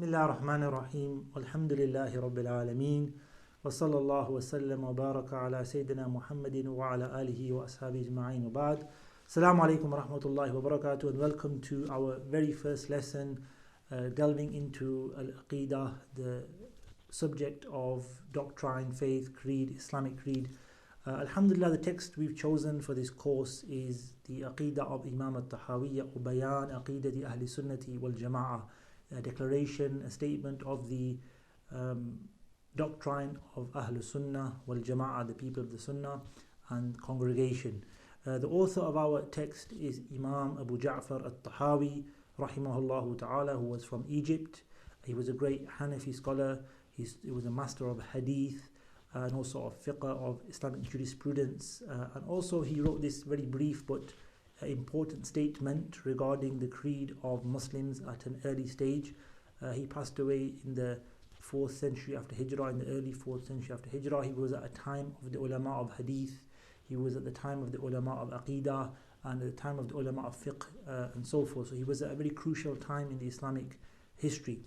Bismillah ar-Rahman ar-Rahim. Alhamdulillahi Rabbil Alameen. Wa sallallahu wa sallam wa baraka ala Sayyidina Muhammadin wa ala alihi wa ashabihi ajma'in wa ba'd. Assalamu alaikum wa rahmatullahi wa barakatuh, and welcome to our very first lesson delving into al-Aqeedah, the subject of doctrine, faith, creed, Islamic creed. Alhamdulillah, the text we've chosen for this course is the Aqeedah of Imam al-Tahawi, or Bayan Aqeedah Ahli Sunnati wal Jama'ah, a declaration, a statement of the doctrine of al-Sunnah wal Jama'ah, the people of the Sunnah and congregation. The author of our text is Imam Abu Ja'far al-Tahawi, rahimahullah ta'ala, who was from Egypt. He was a great Hanafi scholar. He was a master of hadith and also of fiqh, of Islamic jurisprudence. And also he wrote this very brief but important statement regarding the creed of Muslims at an early stage. He passed away in the 4th century after Hijrah, in the early 4th century after Hijrah. He was at a time of the ulama of hadith. He was at the time of the ulama of Aqeedah and at the time of the ulama of fiqh and so forth. So he was at a very crucial time in the Islamic history.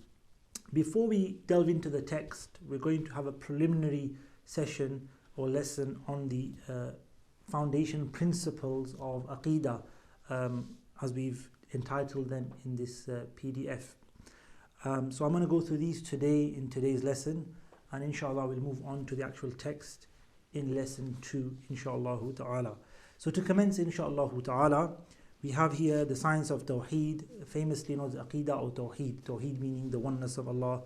Before we delve into the text, we're going to have a preliminary session or lesson on the foundation principles of Aqeedah, as we've entitled them in this PDF. So I'm going to go through these today in today's lesson, and inshallah we'll move on to the actual text in lesson 2, inshallah ta'ala. So to commence, inshallah ta'ala, we have here the science of Tawheed, famously known as Aqeedah or Tawheed. Tawheed meaning the oneness of Allah,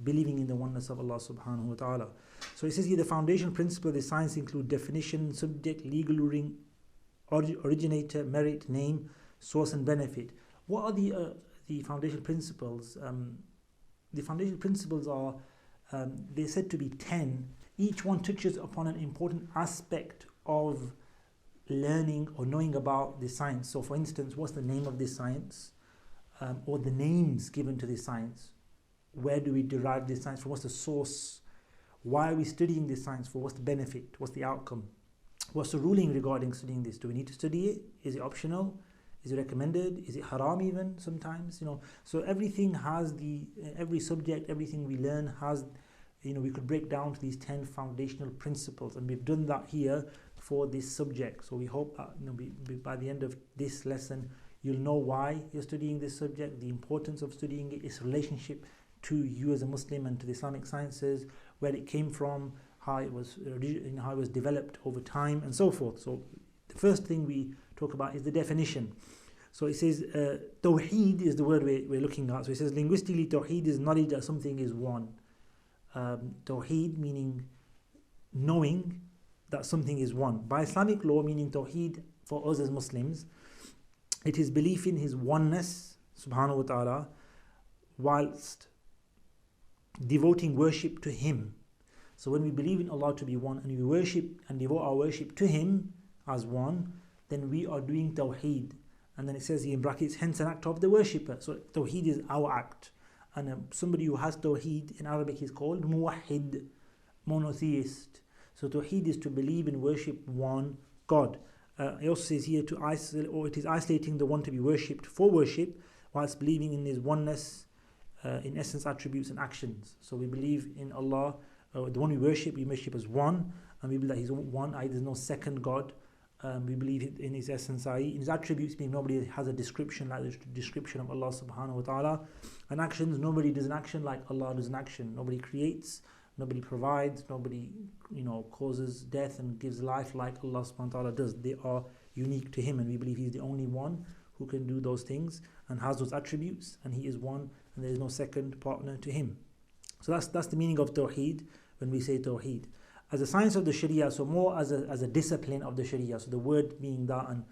believing in the oneness of Allah subhanahu wa ta'ala. So it says here the foundation principle of the science include definition, subject, legal ruling, originator, merit, name, source and benefit. What are the foundation principles? The foundation principles are, they're said to be 10. Each one touches upon an important aspect of learning or knowing about the science. So for instance, what's the name of this science? Or the names given to this science? Where do we derive this science from? What's the source? Why are we studying this science for? What's the benefit? What's the outcome? What's the ruling regarding studying this? Do we need to study it? Is it optional? Is it recommended? Is it haram even sometimes? So everything has every subject, everything we learn has, we could break down to these 10 foundational principles, and we've done that here for this subject. So we hope that by the end of this lesson, you'll know why you're studying this subject, the importance of studying it, its relationship to you as a Muslim and to the Islamic sciences, where it came from, how it was developed over time, and so forth. So the first thing we talk about is the definition. So it says Tawheed is the word we're looking at. So it says linguistically Tawheed is knowledge that something is one. Tawheed meaning knowing that something is one. By Islamic law, meaning Tawheed for us as Muslims, it is belief in His oneness subhanahu wa ta'ala, whilst devoting worship to Him. So when we believe in Allah to be one and we worship and devote our worship to Him as one, then we are doing Tawheed. And then it says here in brackets, hence an act of the worshipper. So Tawheed is our act. And somebody who has Tawheed in Arabic is called Muwahhid, monotheist. So Tawheed is to believe and worship one God. It also says here it is isolating the one to be worshipped for worship, whilst believing in His oneness, in essence, attributes and actions. So we believe in Allah, the one we worship as one, and we believe that He's one, i.e. there's no second God. We believe in His essence, i.e. in His attributes, being nobody has a description like the description of Allah subhanahu wa ta'ala. And actions, nobody does an action like Allah does an action. Nobody creates, nobody provides, nobody causes death and gives life like Allah subhanahu wa ta'ala does. They are unique to Him, and we believe He's the only one who can do those things and has those attributes, and He is one and there is no second partner to Him. So that's the meaning of Tawheed when we say Tawheed. As a science of the Sharia, so more as a discipline of the Sharia, so the word meaning that, and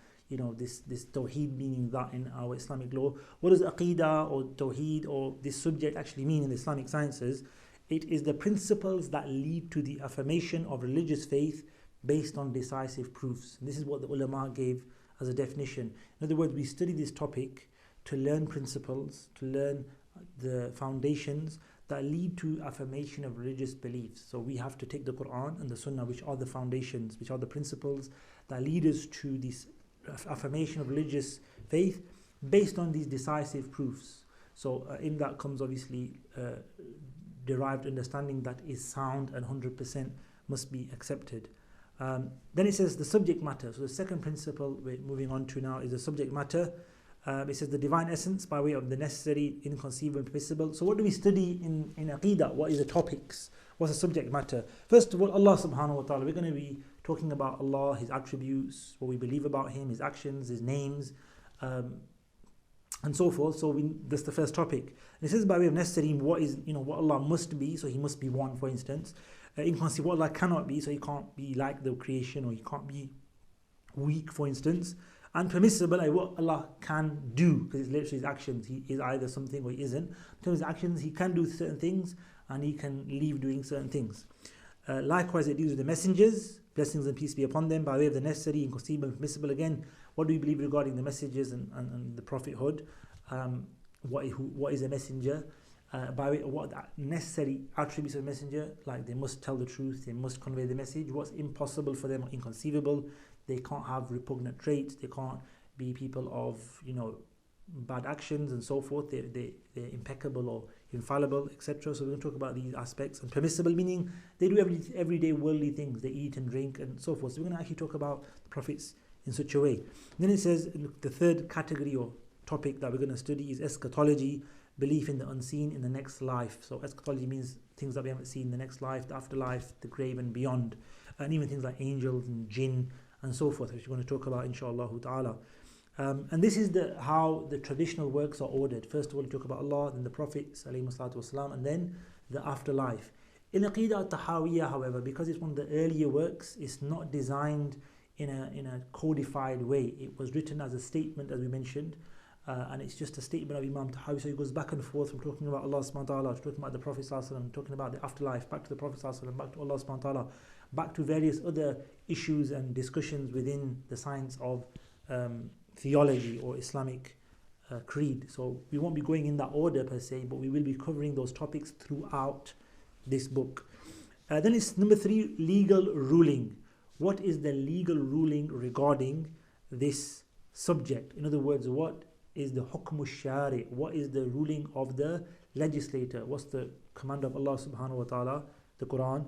this Tawheed meaning that in our Islamic law. What does Aqeedah or Tawheed or this subject actually mean in the Islamic sciences? It is the principles that lead to the affirmation of religious faith based on decisive proofs. And this is what the ulama gave as a definition. In other words, we study this topic to learn principles, to learn the foundations that lead to affirmation of religious beliefs. So we have to take the Quran and the Sunnah, which are the foundations, which are the principles that lead us to this affirmation of religious faith based on these decisive proofs. So in that comes obviously derived understanding that is sound and 100% must be accepted. Then it says the subject matter. So the second principle we're moving on to now is the subject matter. It says the divine essence by way of the necessary, inconceivable, and permissible. So what do we study in Aqeedah? What is the topics? What's the subject matter? First of all, Allah subhanahu wa ta'ala. We're going to be talking about Allah, His attributes, what we believe about Him, His actions, His names, and so forth. So that's the first topic. And it says by way of necessary, what is, what Allah must be. So He must be one, for instance. Inconceivable, what Allah cannot be. So He can't be like the creation, or He can't be weak, for instance. And permissible, like what Allah can do, because it's literally His actions. He is either something or He isn't. In terms of actions, He can do certain things and He can leave doing certain things. Likewise, it deals with the messengers, blessings and peace be upon them, by way of the necessary, inconceivable, and permissible. Again, what do we believe regarding the messages and the prophethood? What is a messenger? By way of what the necessary attributes of a messenger, like they must tell the truth, they must convey the message. What's impossible for them or inconceivable? They can't have repugnant traits, they can't be people of bad actions and so forth. They're impeccable or infallible, etc. So we're going to talk about these aspects. And permissible, meaning they do everyday worldly things, they eat and drink and so forth. So we're going to actually talk about the prophets in such a way. And then it says the third category or topic that we're going to study is eschatology, belief in the unseen in the next life. So eschatology means things that we haven't seen, the next life, the afterlife, the grave and beyond, and even things like angels and jinn and so forth, which we're going to talk about inshallah ta'ala. And this is how the traditional works are ordered. First of all, you talk about Allah, then the Prophets ﷺ, and then the afterlife. In Aqeedah Tahawiyyah, however, because it's one of the earlier works, it's not designed in a codified way. It was written as a statement, as we mentioned, and it's just a statement of Imam Tahawi. So he goes back and forth from talking about Allah subhanahu wa ta'ala, to talking about the Prophet ﷺ, talking about the afterlife, back to the Prophet ﷺ, back to Allah subhanahu wa ta'ala, back to various other issues and discussions within the science of theology or Islamic creed. So we won't be going in that order per se, but we will be covering those topics throughout this book. Then it's number 3, legal ruling. What is the legal ruling regarding this subject? In other words, what is the hukm al-shari'? What is the ruling of the legislator? What's the command of Allah subhanahu wa ta'ala, the Quran,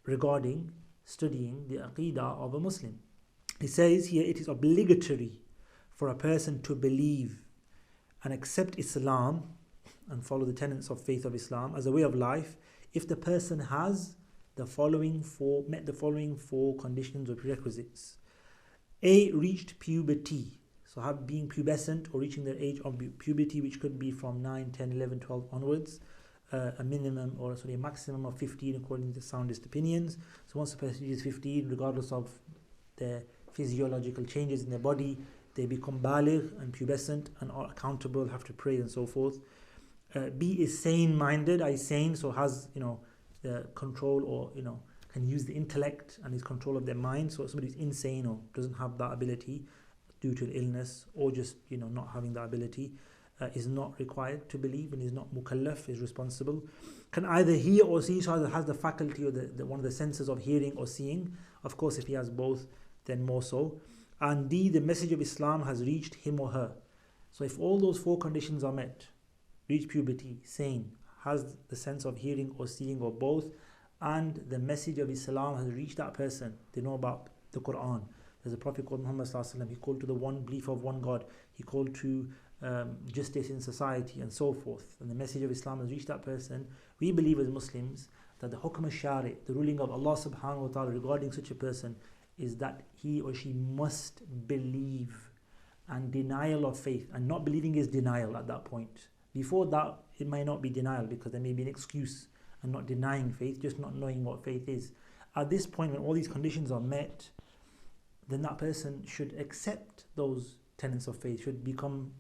regarding studying the Aqeedah of a Muslim? It says here, it is obligatory for a person to believe and accept Islam and follow the tenets of faith of Islam as a way of life if the person has met the following four conditions or prerequisites. A, reached puberty. So being pubescent or reaching the age of puberty, which could be from 9, 10, 11, 12 onwards. A maximum of 15 according to the soundest opinions. So once a person reaches 15, regardless of their physiological changes in their body, they become baligh and pubescent and are accountable, have to pray and so forth. B is sane-minded, sane, so has the control or can use the intellect and is control of their mind. So somebody who's insane or doesn't have that ability due to an illness or just not having that ability is not required to believe and is not mukallaf, is responsible. Can either hear or see, so either has the faculty or the one of the senses of hearing or seeing. Of course, if he has both, then more so. And D, the message of Islam has reached him or her. So if all those four conditions are met, reach puberty, sane, has the sense of hearing or seeing or both, and the message of Islam has reached that person, they know about the Quran. There's a Prophet called Muhammad ﷺ, he called to the one belief of one God, he called to justice in society and so forth, and the message of Islam has reached that person. We believe as Muslims that the hukm al-shari', the ruling of Allah subhanahu wa ta'ala regarding such a person, is that he or she must believe, and denial of faith, and not believing is denial at that point. Before that, it might not be denial because there may be an excuse and not denying faith, just not knowing what faith is. At this point, when all these conditions are met, then that person should accept those tenets of faith, should become,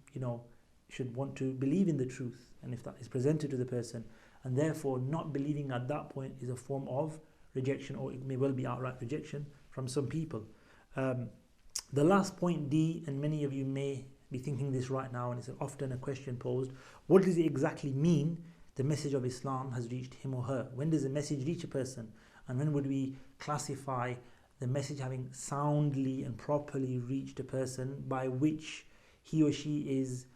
should want to believe in the truth, and if that is presented to the person, and therefore not believing at that point is a form of rejection, or it may well be outright rejection from some people. The last point, D, and many of you may be thinking this right now, and it's often a question posed: what does it exactly mean the message of Islam has reached him or her? When does the message reach a person, and when would we classify the message having soundly and properly reached a person by which he or she is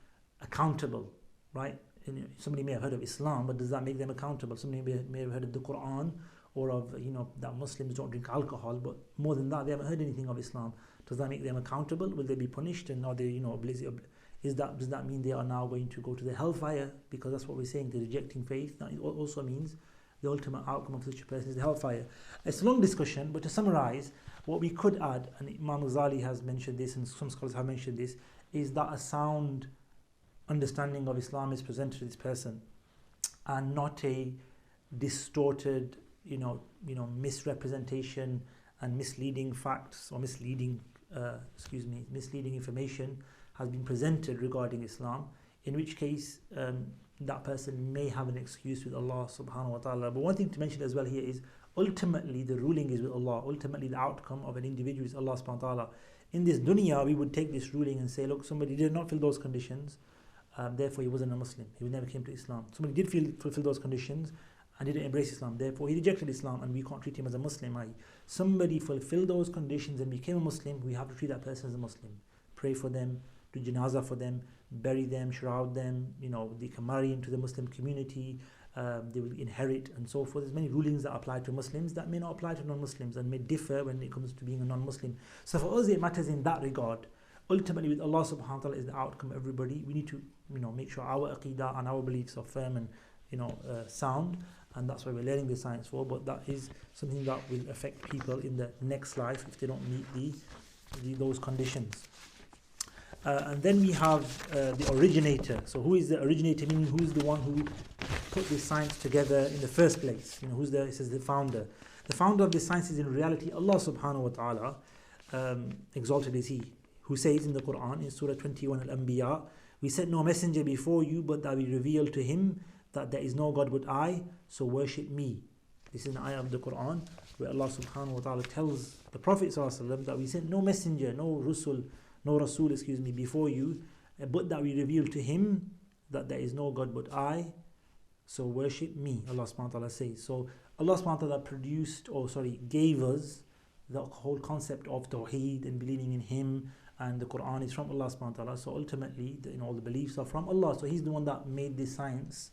accountable, right? somebody may have heard of Islam, but does that make them accountable? Somebody may have heard of the Quran, or of that Muslims don't drink alcohol, but more than that, they haven't heard anything of Islam. Does that make them accountable? Will they be punished? And are they does that mean they are now going to go to the hellfire? Because that's what we're saying, they're rejecting faith. That also means the ultimate outcome of such a person is the hellfire. It's a long discussion, but to summarize, what we could add, and Imam Ghazali has mentioned this, and some scholars have mentioned this, is that a sound understanding of Islam is presented to this person, and not a distorted, misrepresentation and misleading facts or misleading information has been presented regarding Islam, in which case that person may have an excuse with Allah subhanahu wa ta'ala. But one thing to mention as well here is, ultimately the ruling is with Allah. Ultimately the outcome of an individual is Allah subhanahu wa ta'ala. In this dunya, we would take this ruling and say, look, somebody did not fill those conditions, therefore he wasn't a Muslim, he never came to Islam. Somebody did fulfill those conditions and didn't embrace Islam, therefore he rejected Islam, and we can't treat him as a Muslim. Somebody fulfilled those conditions and became a Muslim, we have to treat that person as a Muslim. Pray for them, do janazah for them, bury them, shroud them, they can marry into the Muslim community, they will inherit, and so forth. There's many rulings that apply to Muslims that may not apply to non-Muslims, and may differ when it comes to being a non-Muslim. So for us it matters in that regard. Ultimately with Allah subhanahu wa ta'ala is the outcome of everybody. We need to make sure our aqeedah and our beliefs are firm and sound, and that's why we're learning the science for. But that is something that will affect people in the next life if they don't meet those conditions. And then we have the originator. So who is the originator? Meaning, who is the one who put this science together in the first place? It says the founder. The founder of this science is in reality Allah subhanahu wa ta'ala, exalted is He, who says in the Quran, in Surah 21 Al-Anbiya, we sent no messenger before you, but that we revealed to him that there is no God but I, so worship me. This is an ayah of the Quran where Allah subhanahu wa ta'ala tells the Prophet sallallahu alaihi wasallam that we sent no messenger, no Rasul, before you, but that we revealed to him that there is no God but I, so worship me, Allah subhanahu wa ta'ala says. So Allah subhanahu wa ta'ala gave us the whole concept of Tawheed and believing in Him, and the Quran is from Allah subhanahu wa ta'ala. So ultimately, all the beliefs are from Allah. So He's the one that made this science,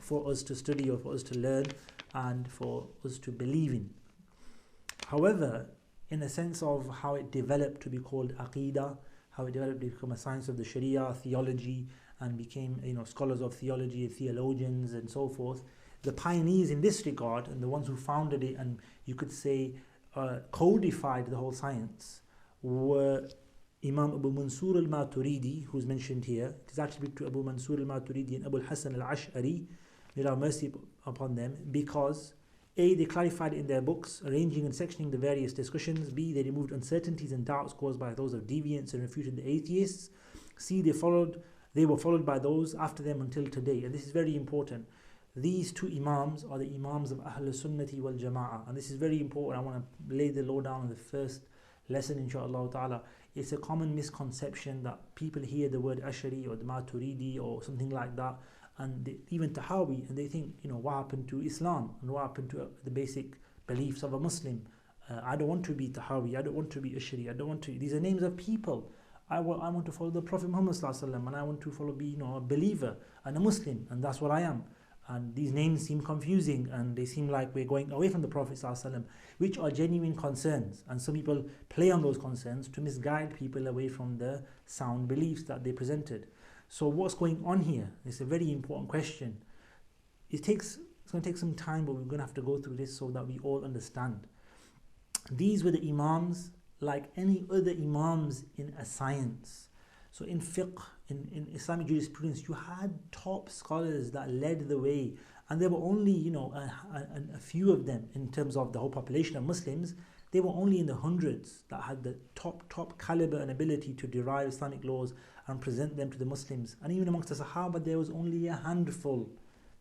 for us to study or for us to learn and for us to believe in. However, in a sense of how it developed to be called Aqeedah, how it developed to become a science of the Sharia, theology, and became scholars of theology, theologians, and so forth. The pioneers in this regard, and the ones who founded it, and you could say codified the whole science, were Imam Abu Mansur al-Maturidi, who's mentioned here. It is attributed to Abu Mansur al-Maturidi and Abu al-Hasan al-Ash'ari, may Allah have mercy upon them, because A, they clarified in their books, arranging and sectioning the various discussions. B, they removed uncertainties and doubts caused by those of deviants and refuted the atheists. C, they were followed by those after them until today. And this is very important. These two Imams are the Imams of al-Sunnah wal Jama'ah. And this is very important. I want to lay the law down on the first lesson, inshaAllah ta'ala. It's a common misconception that people hear the word Ash'ari or the Maturidi or something like that, and even Tahawi, and they think, what happened to Islam and what happened to the basic beliefs of a Muslim. I don't want to be Tahawi, I don't want to be Ash'ari, these are names of people. I want to follow the Prophet Muhammad sallallahu alaihi wasallam, and I want to be a believer and a Muslim, and that's what I am. And these names seem confusing, and they seem like we're going away from the Prophet ﷺ, which are genuine concerns. And some people play on those concerns to misguide people away from the sound beliefs that they presented. So what's going on here? It's a very important question. It's going to take some time, but we're going to have to go through this so that we all understand. These were the Imams like any other Imams in a science. So in fiqh, in Islamic jurisprudence, you had top scholars that led the way, and there were only a few of them in terms of the whole population of Muslims. They were only in the hundreds that had the top caliber and ability to derive Islamic laws and present them to the Muslims. And even amongst the Sahaba, there was only a handful.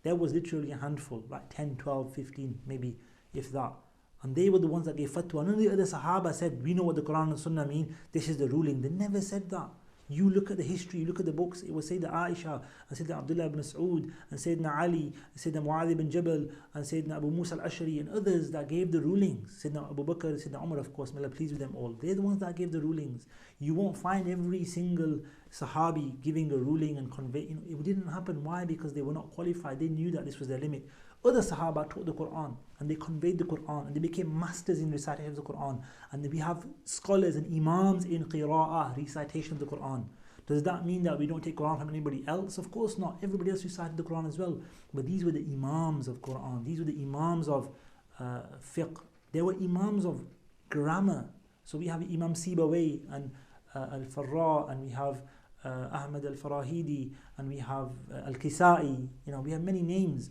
There was literally a handful, like 10, 12, 15, maybe, if that. And they were the ones that gave fatwa. None of the other Sahaba said, we know what the Quran and Sunnah mean, this is the ruling. They never said that. You look at the history, you look at the books, it was Sayyidina Aisha, and Sayyidina Abdullah ibn Mas'ud, and Sayyidina Ali, and Sayyidina Mu'adh ibn Jabal, and Sayyidina Abu Musa al-Ashari, and others that gave the rulings. Sayyidina Abu Bakr, Sayyidina Umar, of course, may Allah please with them all. They're the ones that gave the rulings. You won't find every single Sahabi giving a ruling and conveying. It didn't happen. Why? Because they were not qualified. They knew that this was their limit. Other Sahaba taught the Quran and they conveyed the Quran and they became masters in recitation of the Quran. And we have scholars and Imams in Qira'ah, recitation of the Quran. Does that mean that we don't take Quran from anybody else? Of course not. Everybody else recited the Quran as well. But these were the Imams of Quran. These were the Imams of fiqh. They were Imams of grammar. So we have Imam Sibawayh and Al-Farra, and we have Ahmad Al-Farahidi, and we have Al-Kisai. We have many names.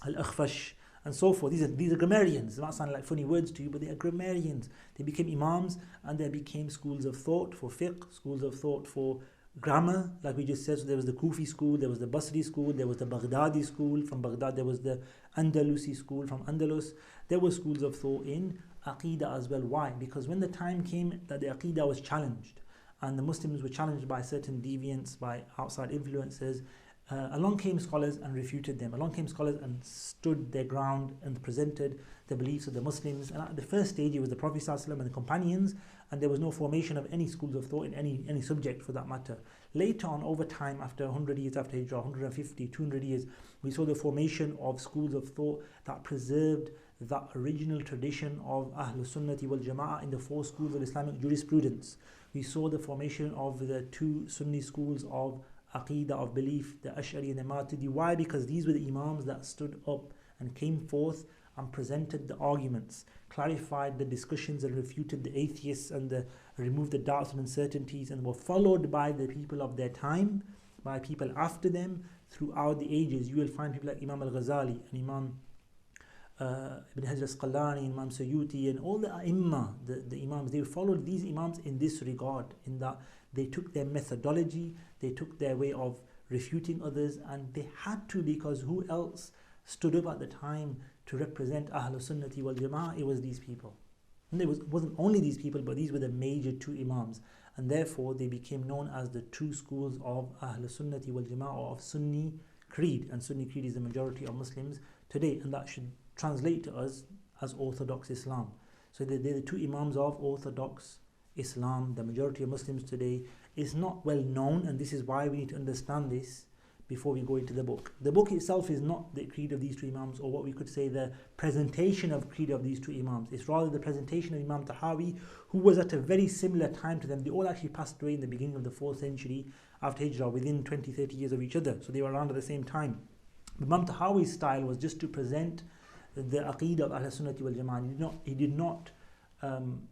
Al-Akhfash, and so forth. These are grammarians. They might sound like funny words to you, but they are grammarians. They became imams, and there became schools of thought for fiqh, schools of thought for grammar, like we just said. So there was the Kufi school, there was the Basri school, there was the Baghdadi school from Baghdad, there was the Andalusi school from Andalus. There were schools of thought in Aqeedah as well. Why? Because when the time came that the Aqeedah was challenged, and the Muslims were challenged by certain deviants, by outside influences, along came scholars and refuted them. Along came scholars and stood their ground and presented the beliefs of the Muslims. And at the first stage, it was the Prophet ﷺ and the companions, and there was no formation of any schools of thought in any subject for that matter. Later on, over time, after 100 years after Hijrah, 150, 200 years, we saw the formation of schools of thought that preserved that original tradition of al-Sunnah wal Jama'ah in the four schools of Islamic jurisprudence. We saw the formation of the two Sunni schools of Aqeedah, of belief, the Ash'ari and the Maturidi. Why? Because these were the Imams that stood up and came forth and presented the arguments, clarified the discussions and refuted the atheists and removed the doubts and uncertainties, and were followed by the people of their time, by people after them throughout the ages. You will find people like Imam al-Ghazali and Imam Ibn Hajar al-Asqalani, Imam Suyuti, and all the Imam, the Imams. They followed these Imams in this regard, in that they took their methodology, they took their way of refuting others, and they had to, because who else stood up at the time to represent Ahlus Sunnati wal Jama'ah? It was these people. And it wasn't only these people, but these were the major two Imams. And therefore, they became known as the two schools of Ahlus Sunnati wal Jama'ah, or of Sunni Creed. And Sunni Creed is the majority of Muslims today, and that should translate to us as Orthodox Islam. So they're the two Imams of Orthodox Islam. The majority of Muslims today is not well known, and this is why we need to understand this before we go into the book. The book itself is not the creed of these two Imams, or what we could say the presentation of creed of these two Imams. It's rather the presentation of Imam Tahawi, who was at a very similar time to them. They all actually passed away in the beginning of the 4th century after Hijrah, within 20-30 years of each other. So they were around at the same time. Imam Tahawi's style was just to present the Aqeedah of Ahlus Sunnati wal Jama'ah. He did not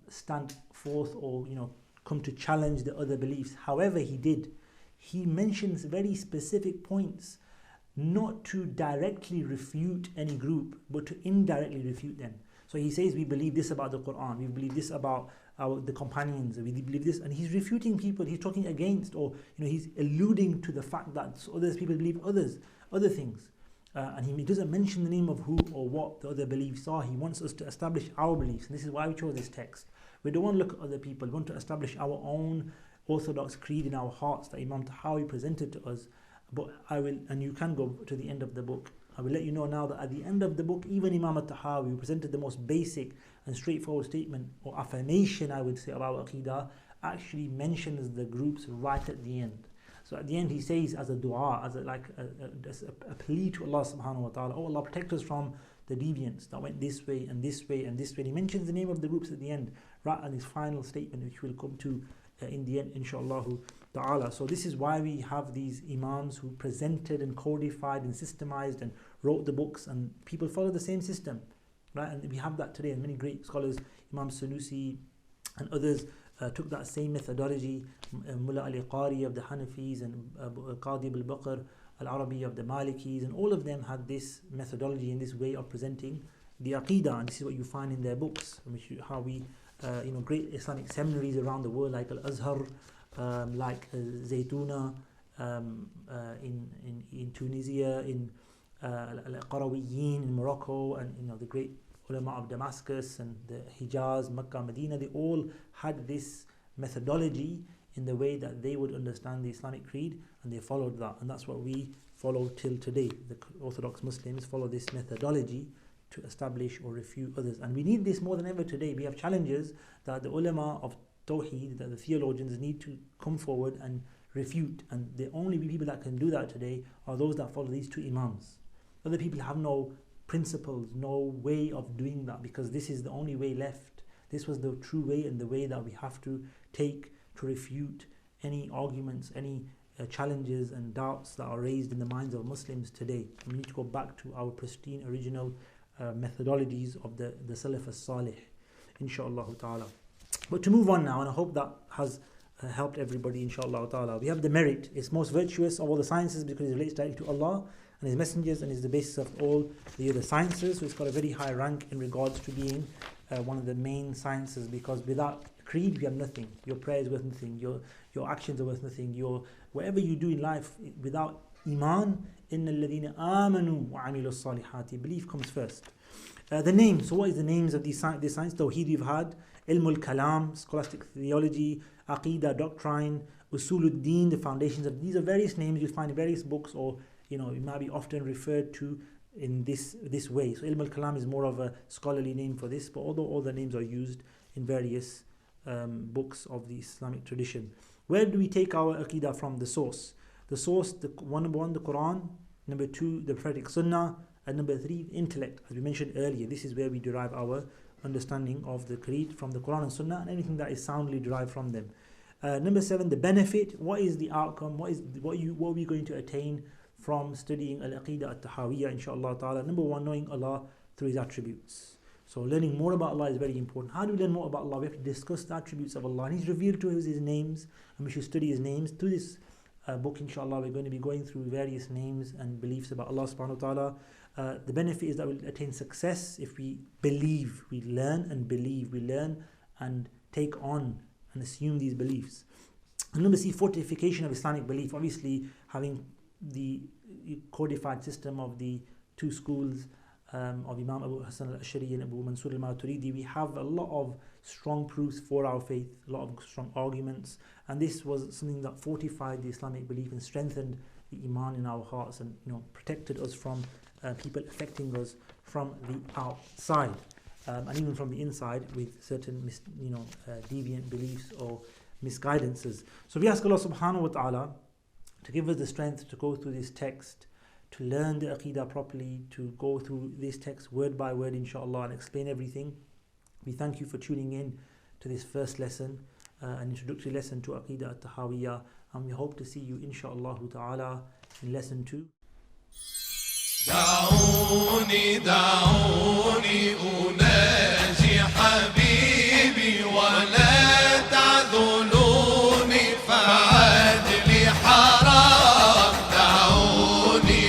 stand forth or come to challenge the other beliefs. However, he mentions very specific points, not to directly refute any group, but to indirectly refute them. So he says, we believe this about the Quran, we believe this about the companions, we believe this, and he's refuting people. He's talking against, or he's alluding to the fact that other people believe other things. And he doesn't mention the name of who or what the other beliefs are. He wants us to establish our beliefs, and this is why we chose this text. We don't want to look at other people. We want to establish our own orthodox creed in our hearts that Imam Tahawi presented to us. But and you can go to the end of the book. I will let you know now that at the end of the book, even Imam Tahawi, who presented the most basic and straightforward statement or affirmation, I would say, of our Aqeedah, actually mentions the groups right at the end. So at the end he says, as a dua, as a plea to Allah subhanahu wa ta'ala, oh Allah, protect us from the deviants that went this way and this way and this way. And he mentions the name of the groups at the end, right at his final statement, which we'll come to in the end, inshaAllah ta'ala. So this is why we have these Imams who presented and codified and systemized and wrote the books, and people follow the same system, right? And we have that today, and many great scholars, Imam Sanusi and others, took that same methodology. Mullah Ali Qari of the Hanafis, and Qadi al-Baqr al-Arabi of the Malikis, and all of them had this methodology and this way of presenting the Aqeedah, and this is what you find in their books, how we great Islamic seminaries around the world, like Al-Azhar, like Zaytuna in Tunisia, in Al-Qarawiyyin in Morocco, and the great ulama of Damascus and the Hijaz, Makkah, Medina. They all had this methodology in the way that they would understand the Islamic creed, and they followed that, and that's what we follow till today. The Orthodox Muslims follow this methodology to establish or refute others, and we need this more than ever today. We have challenges that the ulama of Tawheed, that the theologians need to come forward and refute, and the only people that can do that today are those that follow these two Imams. Other people have no principles, no way of doing that, because this is the only way left. This was the true way and the way that we have to take to refute any arguments, any challenges and doubts that are raised in the minds of Muslims today. We need to go back to our pristine original methodologies of the Salaf as-Salih, inshaAllah ta'ala. But to move on now, and I hope that has helped everybody, inshaAllah ta'ala. We have the merit. It's most virtuous of all the sciences because it relates directly to Allah and His messengers, and is the basis of all the other sciences. So it's got a very high rank in regards to being one of the main sciences, because without creed we have nothing. Your prayer is worth nothing, your actions are worth nothing, your whatever you do in life without Iman, إِنَّ الَّذِينَ آمَنُوا وَعَمِلُوا الصَّالِحَاتِ, belief comes first. The name, so what is the names of this science? Tawheed you've had, Ilm al-Kalam, scholastic theology, Aqeedah, doctrine, Usuluddin, the foundations of these are various names you find in various books, or it might be often referred to in this way. So Ilm al-Kalam is more of a scholarly name for this, but although all the names are used in various books of the Islamic tradition. Where do we take our Aqeedah from? The source. The source, number one, the Quran, number two, the prophetic Sunnah, and number three, intellect. As we mentioned earlier, this is where we derive our understanding of the creed from the Quran and Sunnah, and anything that is soundly derived from them. Number seven, the benefit. What is the outcome? What are we going to attain from studying al-Aqeedah Tahawiyyah, inshaAllah ta'ala? Number one, knowing Allah through His attributes. So learning more about Allah is very important. How do we learn more about Allah? We have to discuss the attributes of Allah, and He's revealed to us His names, and we should study His names. Through this book, inshallah, we're going to be going through various names and beliefs about Allah subhanahu wa ta'ala. The benefit is that we'll attain success if we believe, we learn and believe, we learn and take on and assume these beliefs. And number C, fortification of Islamic belief. Obviously, having the codified system of the two schools of Imam Abu Hassan al-Ash'ari and Abu Mansur al-Maturidi, we have a lot of strong proofs for our faith, a lot of strong arguments, and this was something that fortified the Islamic belief and strengthened the Iman in our hearts, and protected us from people affecting us from the outside, and even from the inside with certain deviant beliefs or misguidances. So we ask Allah subhanahu wa ta'ala to give us the strength to go through this text, to learn the Aqeedah properly, to go through this text word by word, inshallah, and explain everything. We thank you for tuning in to this first lesson, an introductory lesson to Aqeedah Tahawiyyah, and we hope to see you, inshallah ta'ala, in lesson 2. دعوني أناجي حبيبي ولا تعذلوني فعدلي حرام. دعوني